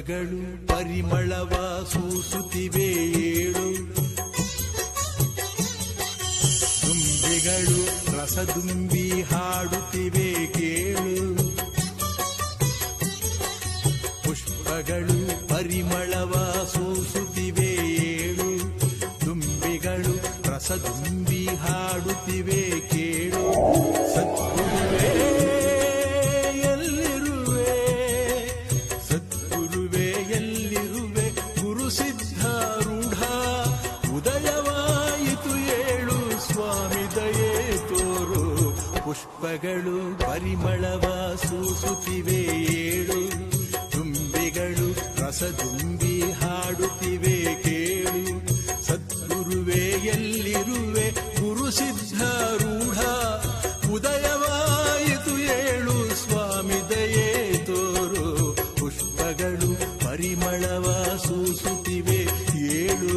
ಪುಷ್ಪಗಳು ಪರಿಮಳವ ಸೂಸುತ್ತಿವೆ ಏಳು, ದುಂಬಿಗಳು ರಸದುಂಬಿ ಹಾಡುತ್ತಿವೆ ಕೇಳು. ಪುಷ್ಪಗಳು ಪರಿಮಳವ ಸೂಸುತ್ತಿವೆ ಏಳು, ದುಂಬಿಗಳು ರಸದುಂಬಿ ಹಾಡುತ್ತಿವೆ ಕೇಳು. ಸದ್ಗುರುವೇ ಎಲ್ಲಿರುವೆ, ಸದ್ಗುರುವೇ ಎಲ್ಲಿರುವೆ, ಗುರು ಸಿದ್ಧಾರೂಢ ಉದಯವಾಯಿತು ಏಳು, ಸ್ವಾಮಿ ದಯೆ ತೋರು. ಪುಷ್ಪಗಳು ಪರಿಮಳವ ಸೂಸುತ್ತಿವೆ ಏಳು, ದುಂಬಿಗಳು ರಸದುಂಬಿ ಹಾಡುತ್ತಿವೆ ಕೇಳು. ಸದ್ಗುರುವೇ ಎಲ್ಲಿರುವೆ, ಗುರು ಸಿದ್ಧಾರೂಢ ಉದಯವಾಯಿತು ಏಳು, ಸ್ವಾಮಿ ದಯೆ ತೋರು. ಪುಷ್ಪಗಳು ಪರಿಮಳವ ಸೂಸುತ್ತಿವೆ ಏಳು.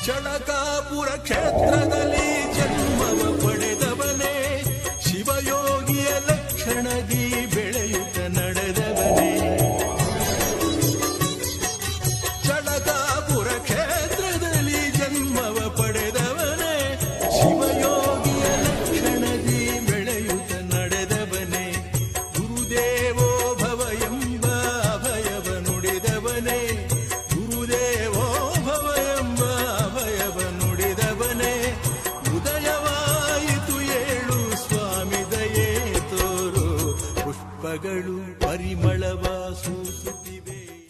ಚಳಕಾಪುರ ಕ್ಷೇತ್ರದಲ್ಲಿ ಜನ್ಮವ ಪಡೆದವನೇ, ಶಿವಯೋಗಿಯ ಲಕ್ಷಣದಿ ಬೆಳೆಯುತ್ತ ನಡೆದವನೇ. ಚಳಕಾಪುರ ಕ್ಷೇತ್ರದಲ್ಲಿ ಜನ್ಮವ ಪಡೆದವನೇ, ಶಿವಯೋಗಿಯ ಲಕ್ಷಣದಿ ಬೆಳೆಯುತ್ತ ನಡೆದವನೇ. ಗುರುದೇವೋ ಭವ ಎಂಬ ಅಭಯವ ನುಡಿದವನೇ, ಗುರುದೇವೋ ಭವ ಎಂಬ ಅಭಯವ ನುಡಿದವನೇ. ಉದಯವಾಯಿತು ಏಳು, ಸ್ವಾಮಿ ದಯೆ ತೋರು. ಪುಷ್ಪಗಳು ಪರಿಮಳವ ಸೂಸುತ್ತಿವೆ.